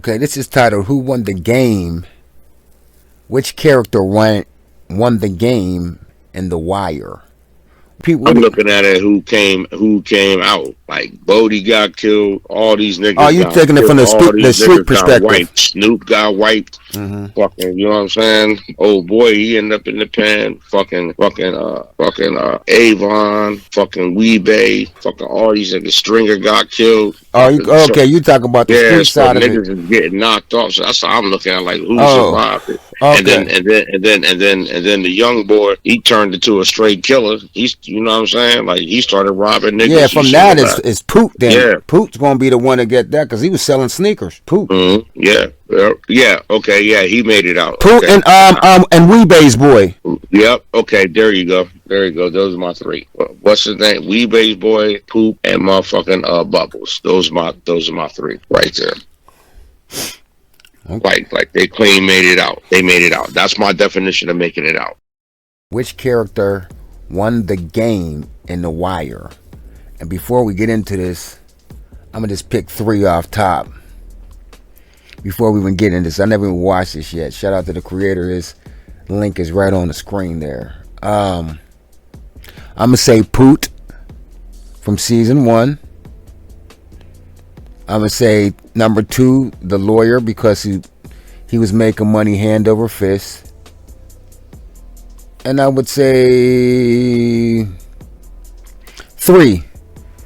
Okay, this is titled "Who Won the Game?" Which character won the game in The Wire? People, I'm looking at it. Who came out? Like Bodie got killed. All these oh, niggas you got taking it from killed. All the these street niggas got perspective? wiped. Snoop got wiped. Hmm. Fucking, you know what I'm saying? Oh boy, he ended up in the pen. Avon. Fucking Weebay. Fucking all these niggas. Stringer got killed. Oh, Fucking so. okay. You talking about the Yeah, street so side of it? niggas is getting knocked off. So that's how I'm looking at, like, who Oh, survived it. And then okay. the young boy, he turned into a straight killer. He's, you know what I'm saying? Like, he started robbing Yeah, niggas. He from shouldn't that have is left. Poot. Then Yeah. Poot's gonna be the one to get that because he was selling sneakers. Poot. Yeah. Yeah. Okay. Yeah. He made it out. Poot Okay. and Weebay's boy. Yep. Okay. There you go. There you go. Those are my three. What's his name? Weebase boy, Poop, and motherfucking Bubbles. Those are my three right there. Okay. Like they clean made it out. They made it out. That's my definition of making it out. Which character won the game in The Wire? And before we get into this, I'm gonna just pick three off top. Before we even get into this, I never even watched this yet. Shout out to the creator. His link is right on the screen there. I'm gonna say Poot from season 1. I'm gonna say number 2, the lawyer, because he was making money hand over fist. And I would say 3.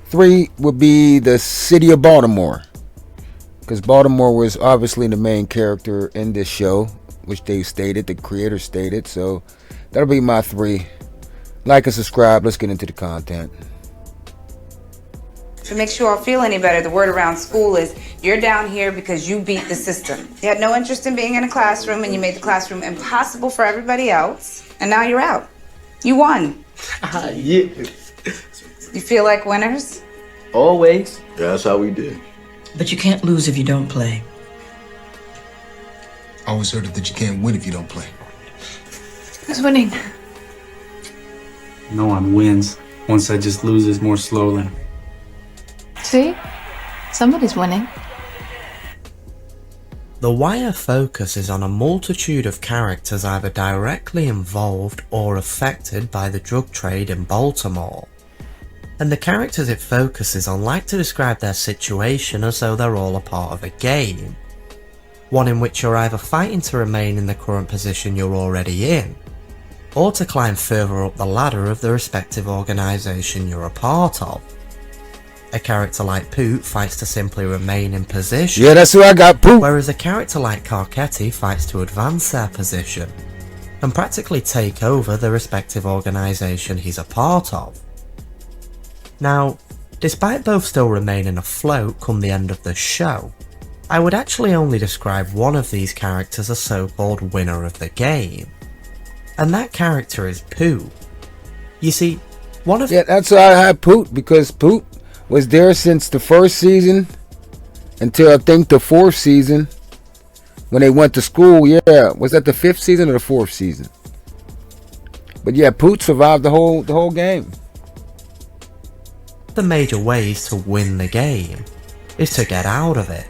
3 would be the city of Baltimore, because Baltimore was obviously the main character in this show, which they stated, the creator stated. So that'll be my 3. Like and subscribe. Let's get into the content. If it makes you all feel any better, the word around school is you're down here because you beat the system. You had no interest in being in a classroom, and you made the classroom impossible for everybody else, and now you're out. You won. Yeah. You feel like winners? Always. Yeah, that's how we did. But you can't lose if you don't play. I always heard it that you can't win if you don't play. Who's winning? No one wins. One side just loses more slowly. See? Somebody's winning. The Wire focuses on a multitude of characters either directly involved or affected by the drug trade in Baltimore. And the characters it focuses on like to describe their situation as though they're all a part of a game. One in which you're either fighting to remain in the current position you're already in, or to climb further up the ladder of the respective organisation you're a part of. A character like Poot fights to simply remain in position. Yeah, that's who I got, Poot. Whereas a character like Carcetti fights to advance their position and practically take over the respective organisation he's a part of. Now, despite both still remaining afloat come the end of the show, I would actually only describe one of these characters as so-called winner of the game. And that character is Poot. You see, one of... Yeah, that's why I had Poot, because Poot was there since the first season until I think the 4th season when they went to school. Yeah, was that the 5th season or the 4th season? But yeah, Poot survived the whole game. The major ways to win the game is to get out of it,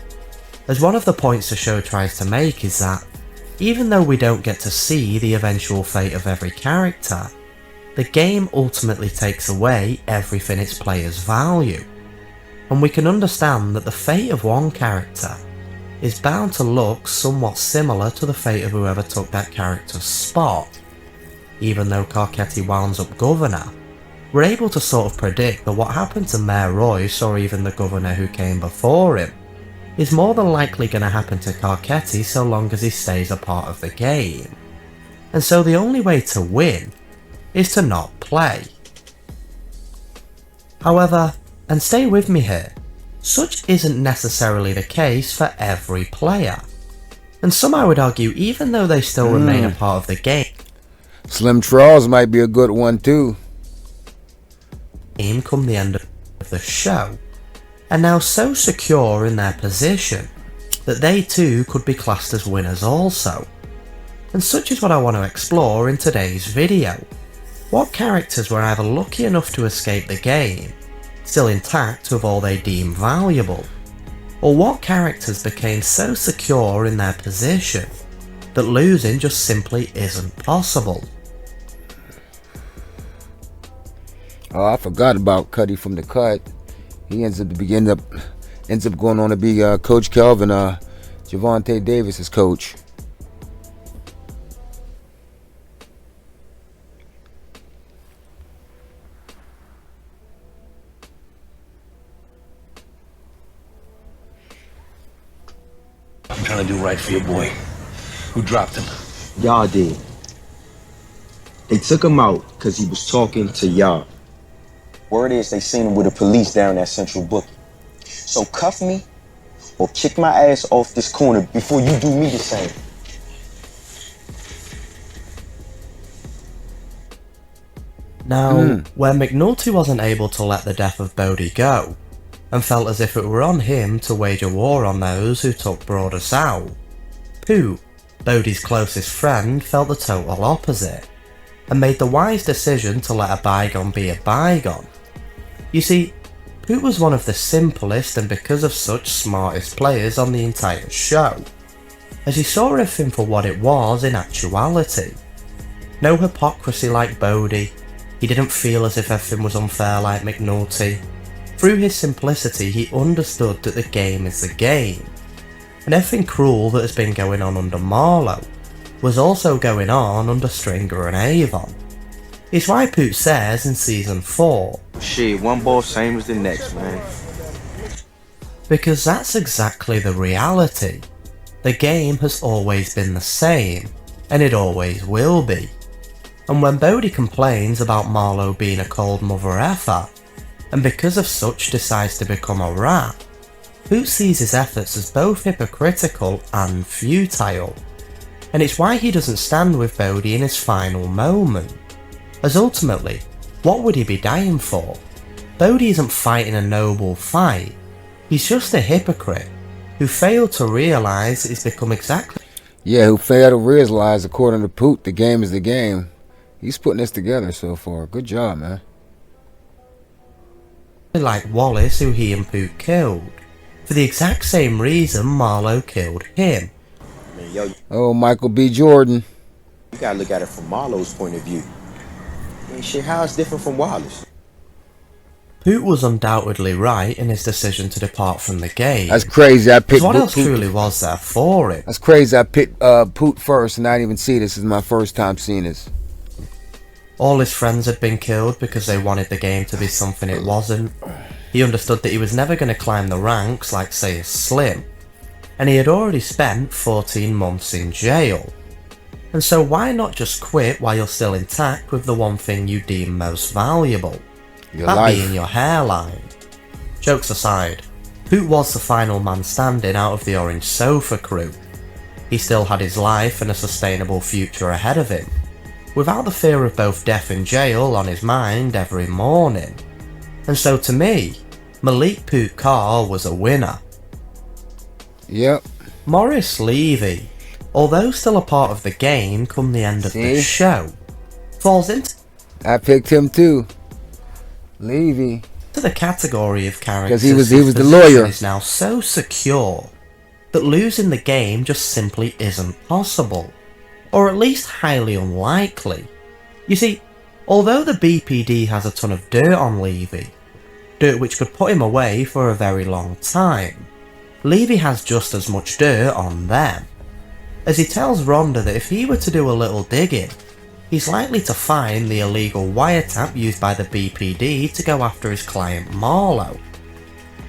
as one of the points the show tries to make is that even though we don't get to see the eventual fate of every character, the game ultimately takes away everything its players value, and we can understand that the fate of one character is bound to look somewhat similar to the fate of whoever took that character's spot. Even though Carcetti winds up governor, we're able to sort of predict that what happened to Mayor Royce, or even the governor who came before him, is more than likely going to happen to Carcetti so long as he stays a part of the game. And so the only way to win is to not play. However, and stay with me here, such isn't necessarily the case for every player. And some, I would argue, even though they still remain a part of the game, Slim Charles might be a good one too. Come the end of the show, are now so secure in their position that they too could be classed as winners also. And such is what I want to explore in today's video. What characters were either lucky enough to escape the game, still intact with all they deem valuable, Or what characters became so secure in their position that losing just simply isn't possible? Oh, I forgot about Cuddy from the Cut. He ends up going on to be Coach Kelvin, Javante Davis's coach. I'm trying to do right for your boy. Who dropped him? Y'all did. They took him out because he was talking to y'all. Word is they seen him with the police down at Central Bookie. So cuff me or kick my ass off this corner before you do me the same. Now, when McNulty wasn't able to let the death of Bodie go, and felt as if it were on him to wage a war on those who took Broadus out, Poot, Bodie's closest friend, felt the total opposite, and made the wise decision to let a bygone be a bygone. You see, Poot was one of the simplest and because of such smartest players on the entire show, as he saw everything for what it was in actuality. No hypocrisy like Bodie, he didn't feel as if everything was unfair like McNulty. Through his simplicity, he understood that the game is the game, and everything cruel that has been going on under Marlo was also going on under Stringer and Avon. It's why Poot says in Season 4, Shit, one ball same as the next, man. because that's exactly the reality. The game has always been the same, and it always will be. And when Bodie complains about Marlo being a cold mother effer, and because of such decides to become a rat, Poot sees his efforts as both hypocritical and futile. And it's why he doesn't stand with Bodie in his final moment. As ultimately, what would he be dying for? Bodie isn't fighting a noble fight, he's just a hypocrite who failed to realise he's become exactly Who failed to realize, according to Poot, the game is the game. He's putting this together so far. Good job, man. like Wallace, who he and Poot killed, for the exact same reason Marlo killed him. Man, yo, Oh, Michael B. Jordan. you gotta look at it from Marlo's point of view. Man, shit, how it's different from Wallace? Poot was undoubtedly right in his decision to depart from the game. That's crazy. I picked What else Poot. truly was there for him? That's crazy. I picked Poot first, and I didn't even see this. This is my first time seeing this. All his friends had been killed because they wanted the game to be something it wasn't. He understood that he was never going to climb the ranks like, say, a Slim. And he had already spent 14 months in jail. And so why not just quit while you're still intact with the one thing you deem most valuable? Your That life. being your hairline. Jokes aside, Poot was the final man standing out of the Orange Sofa crew. He still had his life and a sustainable future ahead of him, without the fear of both death and jail on his mind every morning. And so to me, Malik Poot Carr was a winner. Yep. Maurice Levy, although still a part of the game come the end of the show, falls into I picked him too. Levy. the category of characters Because he whose was the position lawyer. is now so secure that losing the game just simply isn't possible, or at least highly unlikely. You see, although the BPD has a ton of dirt on Levy, dirt which could put him away for a very long time, Levy has just as much dirt on them, as he tells Rhonda that if he were to do a little digging, he's likely to find the illegal wiretap used by the BPD to go after his client Marlo.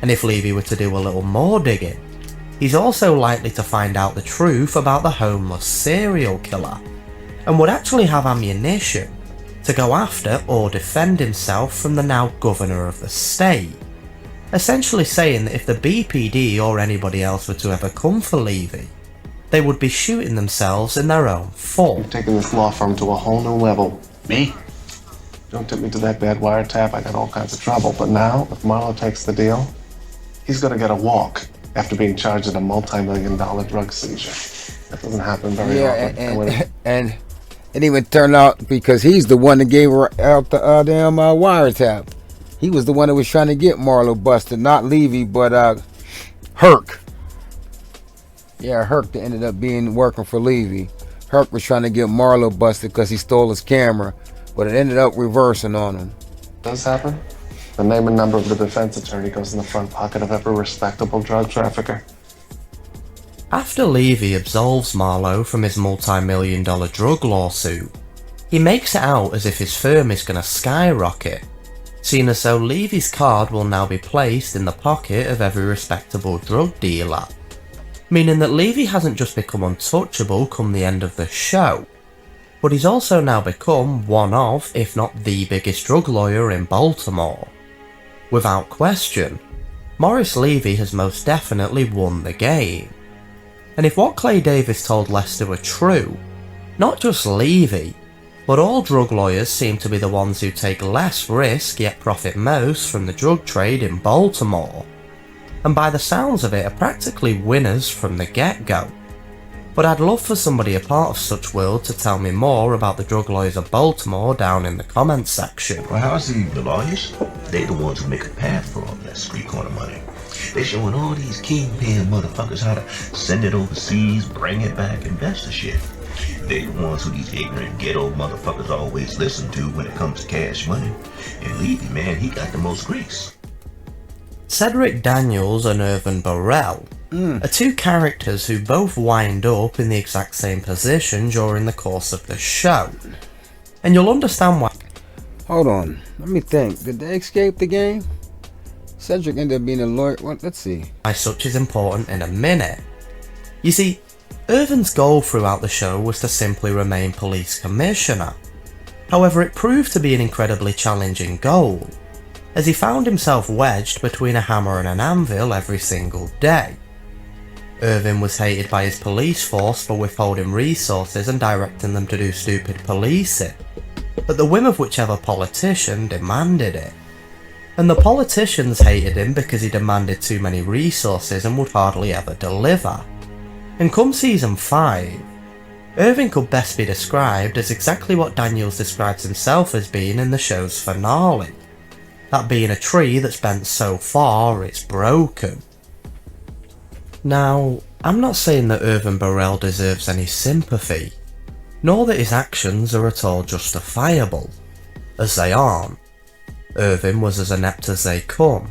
And if Levy were to do a little more digging, he's also likely to find out the truth about the homeless serial killer, and would actually have ammunition to go after or defend himself from the now governor of the state, essentially saying that if the BPD or anybody else were to ever come for Levy, they would be shooting themselves in their own foot. You've taken this law firm to a whole new level. Me? Don't take me to that bad wiretap, I got all kinds of trouble. But now, if Marlo takes the deal, he's gonna get a walk after being charged with a multi-million-dollar drug seizure. That doesn't happen very often. And it even turned out because he's the one that gave her out the damn wiretap. He was the one that was trying to get Marlo busted, not Levy, but Herc. Yeah, Herc that ended up being working for Levy. Herc was trying to get Marlo busted because he stole his camera, but it ended up reversing on him. Does happen? The name and number of the defense attorney goes in the front pocket of every respectable drug trafficker. After Levy absolves Marlo from his multi-million-dollar drug lawsuit, he makes it out as if his firm is going to skyrocket, seeing as though Levy's card will now be placed in the pocket of every respectable drug dealer, meaning that Levy hasn't just become untouchable come the end of the show, but he's also now become one of, if not the biggest drug lawyer in Baltimore. Without question, Morris Levy has most definitely won the game. And if what Clay Davis told Lester were true, not just Levy, but all drug lawyers seem to be the ones who take less risk yet profit most from the drug trade in Baltimore, and by the sounds of it are practically winners from the get-go. But I'd love for somebody a part of such world to tell me more about the drug lawyers of Baltimore down in the comments section. Well, how's the lawyers? They the ones who make a path for all that street corner money. They showing all these kingpin motherfuckers how to send it overseas, bring it back, invest the shit. They the ones who these ignorant ghetto motherfuckers always listen to when it comes to cash money. And Levy, man, he got the most grease. Cedric Daniels and Irvin Burrell are two characters who both wind up in the exact same position during the course of the show. And you'll understand why. Hold on, let me think. Did they escape the game? Cedric ended up being a lawyer. What? Let's see. Why such is important in a minute. You see, Irvin's goal throughout the show was to simply remain police commissioner. However, it proved to be an incredibly challenging goal, as he found himself wedged between a hammer and an anvil every single day. Irvin was hated by his police force for withholding resources and directing them to do stupid policing, at the whim of whichever politician demanded it. And the politicians hated him because he demanded too many resources and would hardly ever deliver. And come season 5, Irvin could best be described as exactly what Daniels describes himself as being in the show's finale, that being a tree that's bent so far it's broken. Now, I'm not saying that Irvin Burrell deserves any sympathy, nor that his actions are at all justifiable, as they aren't. Irvin was as inept as they come,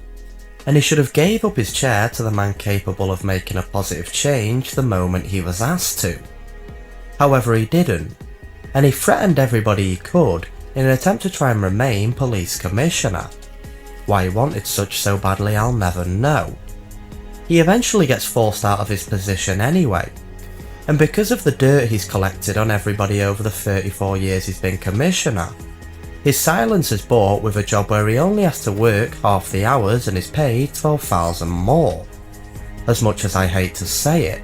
and he should have gave up his chair to the man capable of making a positive change the moment he was asked to. However, he didn't, and he threatened everybody he could in an attempt to try and remain police commissioner. Why he wanted such so badly, I'll never know. He eventually gets forced out of his position anyway, and because of the dirt he's collected on everybody over the 34 years he's been commissioner, his silence is bought with a job where he only has to work half the hours and is paid $12,000 more. As much as I hate to say it,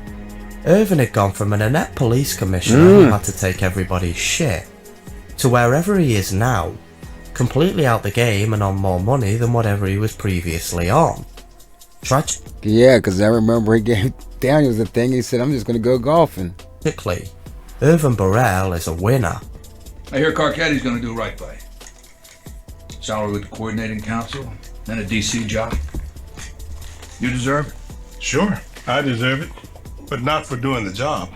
Irvin had gone from an inept police commissioner who had to take everybody's shit, to wherever he is now, completely out the game and on more money than whatever he was previously on. Yeah, because I remember he gave Daniels the thing, he said, I'm just going to go golfing. Tragically, Irvin Burrell is a winner. I hear Carcetti's going to do right by you. Salary with the coordinating council, then a DC job. You deserve it. Sure, I deserve it, but not for doing the job.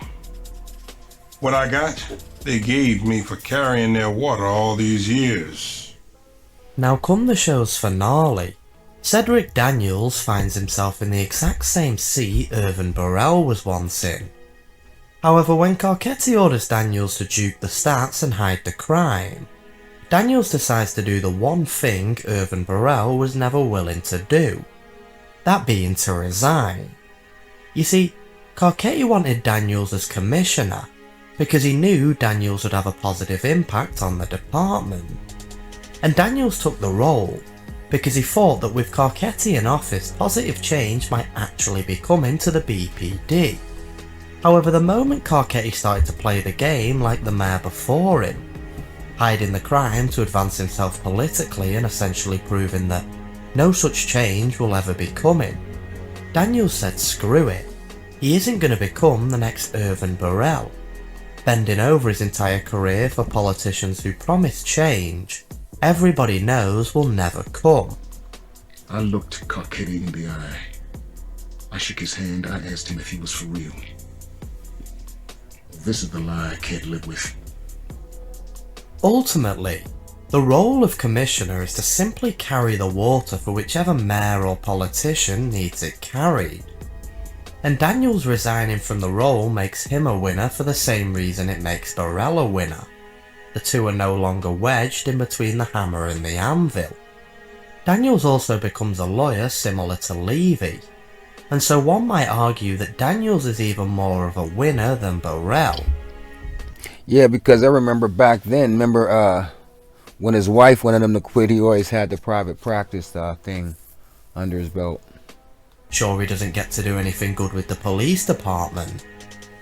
What I got, they gave me for carrying their water all these years. Now come the show's finale, Cedric Daniels finds himself in the exact same seat Irvin Burrell was once in. However, when Carcetti orders Daniels to dupe the stats and hide the crime, Daniels decides to do the one thing Irvin Burrell was never willing to do, that being to resign. You see, Carcetti wanted Daniels as commissioner because he knew Daniels would have a positive impact on the department. And Daniels took the role because he thought that with Carcetti in office, positive change might actually be coming to the BPD. However, the moment Carcetti started to play the game like the mayor before him, hiding the crime to advance himself politically and essentially proving that no such change will ever be coming, Daniels said screw it, he isn't going to become the next Irvin Burrell, bending over his entire career for politicians who promise change everybody knows will never come. I looked Carcetti in the eye, I shook his hand. I asked him if he was for real. This is the lie I can't live with. Ultimately, the role of commissioner is to simply carry the water for whichever mayor or politician needs it carried. And Daniels resigning from the role makes him a winner for the same reason it makes Burrell a winner. The two are no longer wedged in between the hammer and the anvil. Daniels also becomes a lawyer similar to Levy, and so one might argue that Daniels is even more of a winner than Burrell. Yeah, because I remember back then, when his wife wanted him to quit, he always had the private practice thing under his belt. Sure, he doesn't get to do anything good with the police department,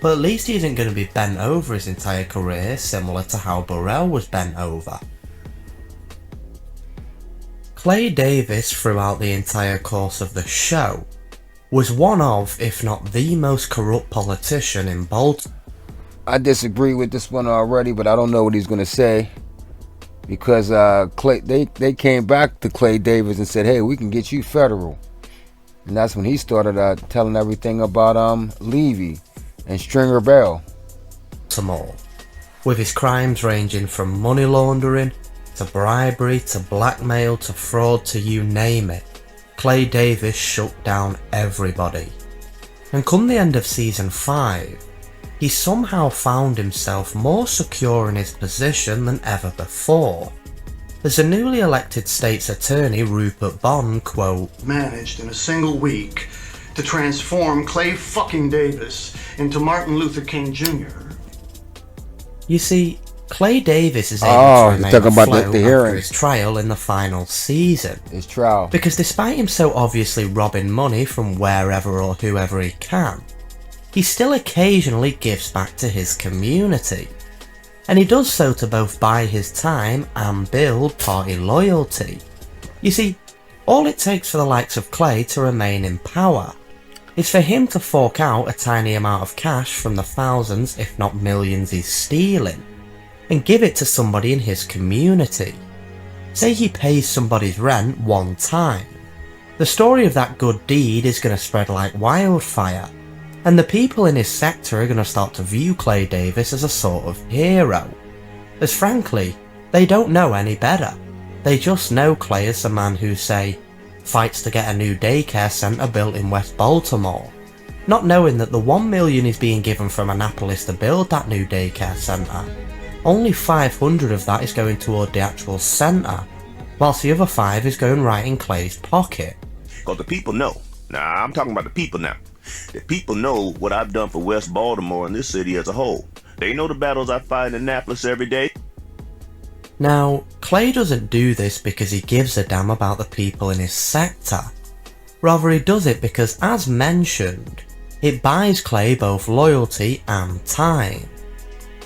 but at least he isn't going to be bent over his entire career similar to how Burrell was bent over. Clay Davis throughout the entire course of the show was one of, if not the most corrupt politician in Baltimore. I disagree with this one already, but I don't know what he's going to say. Because they came back to Clay Davis and said, hey, we can get you federal. And that's when he started telling everything about Levy and Stringer Bell. With his crimes ranging from money laundering, to bribery, to blackmail, to fraud, to you name it, Clay Davis shut down everybody. And come the end of season 5, he somehow found himself more secure in his position than ever before, as the newly elected state's attorney Rupert Bond, quote, managed in a single week to transform Clay fucking Davis into Martin Luther King Jr. You see, Clay Davis is able to remain afloat after his trial in the final season. His trial. Because despite him so obviously robbing money from wherever or whoever he can, he still occasionally gives back to his community. And he does so to both buy his time and build party loyalty. You see, all it takes for the likes of Clay to remain in power is for him to fork out a tiny amount of cash from the thousands if not millions he's stealing, and give it to somebody in his community. Say he pays somebody's rent one time. The story of that good deed is going to spread like wildfire, and the people in his sector are going to start to view Clay Davis as a sort of hero, as frankly, they don't know any better. They just know Clay as the man who, say, fights to get a new daycare centre built in West Baltimore, not knowing that the $1 million is being given from Annapolis to build that new daycare centre, only 500 of that is going toward the actual centre, whilst the other 5 is going right in Clay's pocket. Because the people know. Now, I'm talking about the people now. The people know what I've done for West Baltimore and this city as a whole. They know the battles I fight in Annapolis every day. Now, Clay doesn't do this because he gives a damn about the people in his sector. Rather, he does it because, as mentioned, it buys Clay both loyalty and time.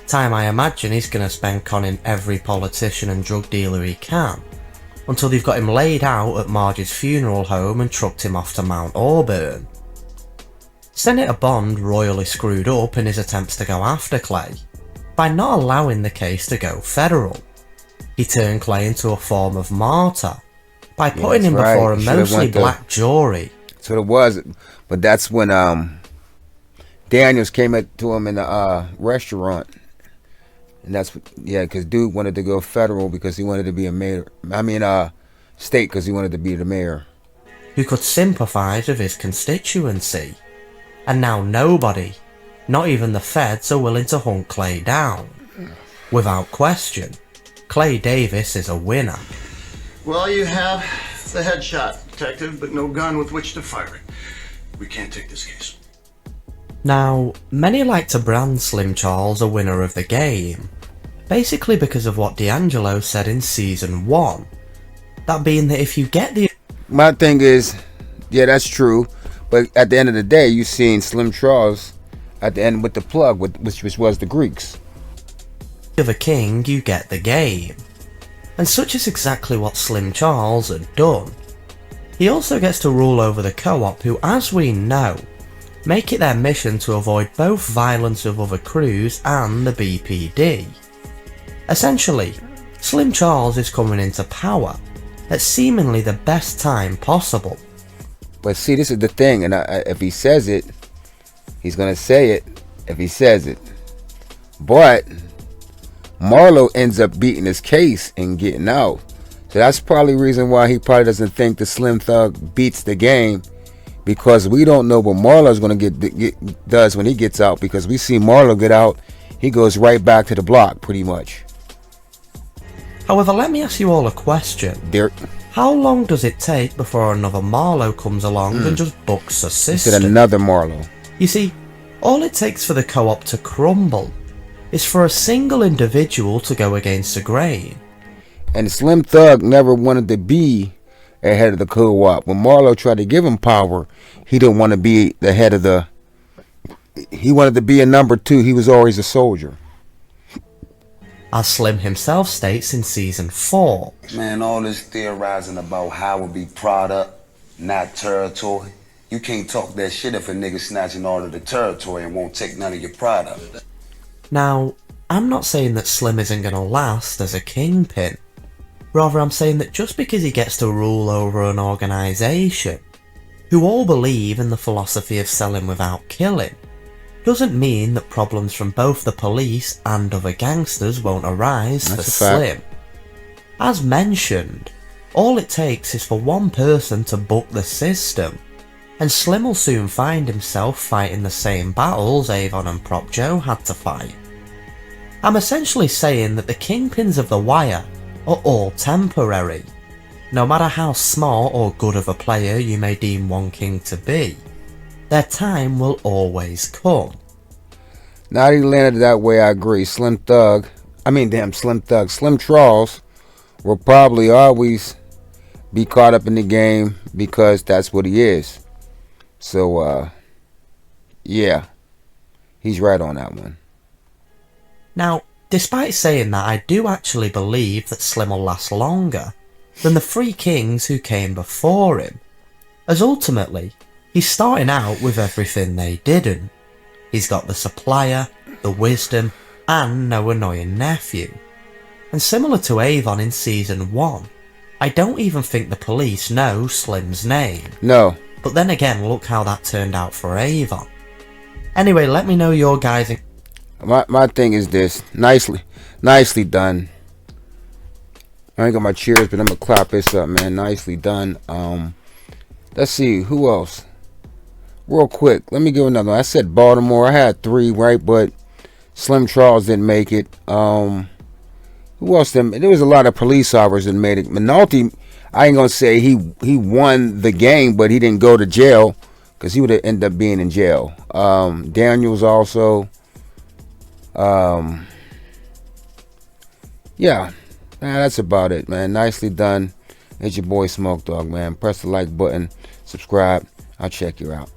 Time I imagine he's going to spend conning every politician and drug dealer he can, until they've got him laid out at Marge's funeral home and trucked him off to Mount Auburn. Senator Bond royally screwed up in his attempts to go after Clay, by not allowing the case to go federal. He turned Clay into a form of martyr, by putting him before a mostly black jury. So it was, but that's when Daniels came to him in the restaurant. And that's, because dude wanted to go federal because he wanted to be a mayor. State because he wanted to be the mayor. Who could sympathise with his constituency. And now nobody, not even the feds, are willing to hunt Clay down. Without question, Clay Davis is a winner. Well, you have the headshot, detective, but no gun with which to fire it. We can't take this case. Now, many like to brand Slim Charles a winner of the game, basically because of what D'Angelo said in season 1. That being that if you get the... My thing is, that's true, but at the end of the day, you seen Slim Charles at the end with the plug, which was the Greeks. Of a king, you get the game. And such is exactly what Slim Charles had done. He also gets to rule over the co-op who, as we know, make it their mission to avoid both violence of other crews and the BPD. Essentially, Slim Charles is coming into power at seemingly the best time possible. But see, this is the thing, and if he says it, he's gonna say it. If he says it, but Marlo ends up beating his case and getting out. So that's probably the reason why he probably doesn't think the Slim Thug beats the game, because we don't know what Marlo's gonna does when he gets out. Because we see Marlo get out, he goes right back to the block, pretty much. However, let me ask you all a question. How long does it take before another Marlo comes along and just bucks a system? Instead another Marlo. You see, all it takes for the co-op to crumble is for a single individual to go against the grain. And Slim Thug never wanted to be ahead of the co-op. When Marlo tried to give him power, he didn't want to be the head of the... He wanted to be a number 2. He was always a soldier. As Slim himself states in Season 4. Man, all this theorizing about how it be product, not territory. You can't talk that shit if a nigga snatching all of the territory and won't take none of your product. Now, I'm not saying that Slim isn't going to last as a kingpin. Rather, I'm saying that just because he gets to rule over an organisation, who all believe in the philosophy of selling without killing, doesn't mean that problems from both the police and other gangsters won't arise for Slim. As mentioned, all it takes is for one person to buck the system, and Slim will soon find himself fighting the same battles Avon and Prop Joe had to fight. I'm essentially saying that the kingpins of The Wire are all temporary. No matter how small or good of a player you may deem one king to be, their time will always come. Now he landed that way, I agree. Slim Charles will probably always be caught up in the game because that's what he is. So, yeah, he's right on that one. Now, despite saying that, I do actually believe that Slim will last longer than the 3 kings who came before him, as ultimately, he's starting out with everything they didn't. He's got the supplier, the wisdom, and no annoying nephew. And similar to Avon in Season 1, I don't even think the police know Slim's name. No. But then again, look how that turned out for Avon. Anyway, let me know your guys... My thing is this. Nicely done. I ain't got my cheers, but I'm gonna clap this up, man. Nicely done. Let's see, who else? Real quick, let me give another one. I said Baltimore. I had 3, right? But Slim Charles didn't make it. Who else? There was a lot of police officers that made it. Minolti, I ain't gonna say he won the game, but he didn't go to jail because he would have ended up being in jail. Daniels also. Yeah, that's about it, man. Nicely done. It's your boy Smoke Dog, man. Press the like button, subscribe. I'll check you out.